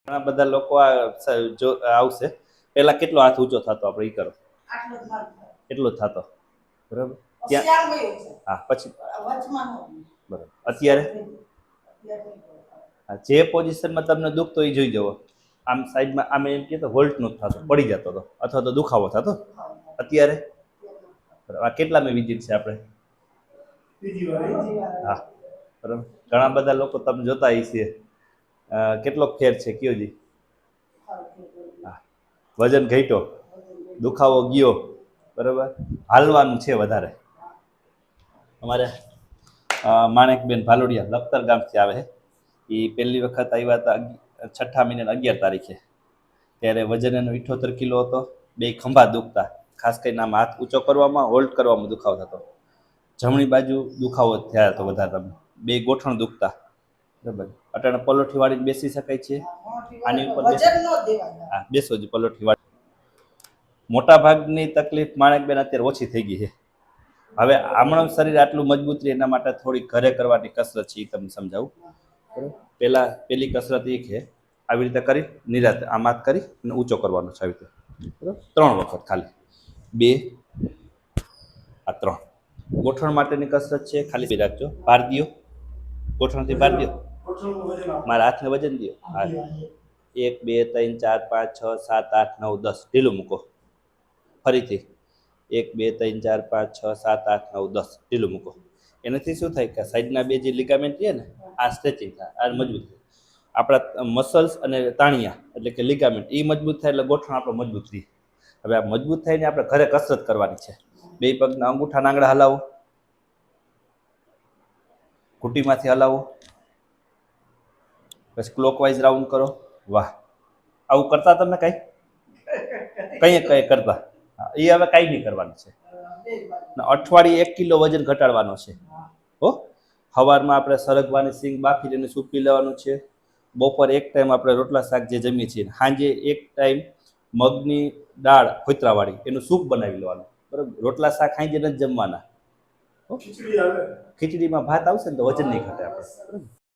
ઘણા બધા લોકો આ જો આવશે પહેલા કેટલો હાથ ઊંચો થતો આપણે ઈ કરો એટલો જ થતો બરાબર ત્યાં હા પછી બરાબર અત્યારે જે પોઝિશનમાં તમને દુખતો એ જોઈ જવો આમ સાઈડમાં આમ એમ કે તો વોલ્ટ નો થતો પડી જતો હતો અથવા તો દુખાવો થતો અત્યારે આ કેટલામી વિઝિટ છે આપણે હા બરાબર ઘણા બધા લોકો તમે જોતા હશે કેટલો ફેર છે કયો જી હા વજન ઘટ્યો દુખાવો ગયો બરાબર હાલવાનું છે વધારે અમારે માણેકબેન ભાલોડિયા લખતર ગામથી આવે છે એ પહેલી વખત આવ્યા હતા 6 મહિના 11 તારીખે ત્યારે વજન એનો 78 કિલો હતો બે ખંભા દુખતા ખાસ કરીને આમ હાથ ઊંચો કરવામાં હોલ્ડ કરવામાં દુખાવો થતો જમણી બાજુ દુખાવો થયા હતો વધારે તમને બે ગોઠણ દુખતા બરાબર અટાણે પલોઠી વાળીને બેસી શકાય છે આની ઉપર હા બેસો જ પલોઠી વાળી મોટા ભાગની તકલીફ માણેકબેન અત્યારે ઓછી થઈ ગઈ છે હવે આમણું શરીર આટલું મજબૂત રહે એના માટે થોડી ઘરે કરવાની કસરત છે એ તમને સમજાવું બરાબર પહેલી કસરત એ છે આવી રીતે કરી નિરાતે આમ હાથ કરી અને ઊંચો કરવાનો છે આવી રીતે બરાબર 3 વખત ખાલી 2 આ 3 ગોઠણ માટેની કસરત છે ખાલી બી રાખજો ભાર દો ગોઠણથી ભાર દો મારા હાથને વજન દો 1 2 3 4 5 6 7 8 9 10 ઢીલું મૂકો ફરીથી 1 2 3 4 5 6 7 8 9 10 ઢીલું મૂકો એનાથી શું થાય કે સાઈડના બે જે લિગામેન્ટ છે ને આ સ્ટ્રેચિંગ થાય આ મજબૂત થાય આપણા મસલ્સ અને તાણિયા એટલે કે લિગામેન્ટ એ મજબૂત થાય એટલે ગોઠણ આપણો મજબૂત રહે હવે આ મજબૂત થઈને આપણે ઘરે કસરત કરવાની છે બે પગના અંગૂઠા આંગળા હલાવો ઘૂંટીમાંથી હલાવો પછી ક્લોકવાઇઝ રાઉન્ડ કરો વાહ આવું કરતા તમે કઈ કરતા એ હવે કાંઈ નહીં કરવાનું છે અઠવાડિયે 1 કિલો વજન ઘટાડવાનો છે હો સવારમાં આપણે સરગવાની સિંગ બાફી એને સૂપ પી લેવાનું છે બપોર એક ટાઈમ આપણે રોટલા શાક જે જમીએ છીએ સાંજે એક ટાઈમ મગની દાળ ફોતરાવાળી એનું સૂપ બનાવી લેવાનું બરાબર રોટલા શાક સાંજે નથી જમવાના ખીચડીમાં ભાત આવશે ને તો વજન નહીં ઘટે આપણે બરાબર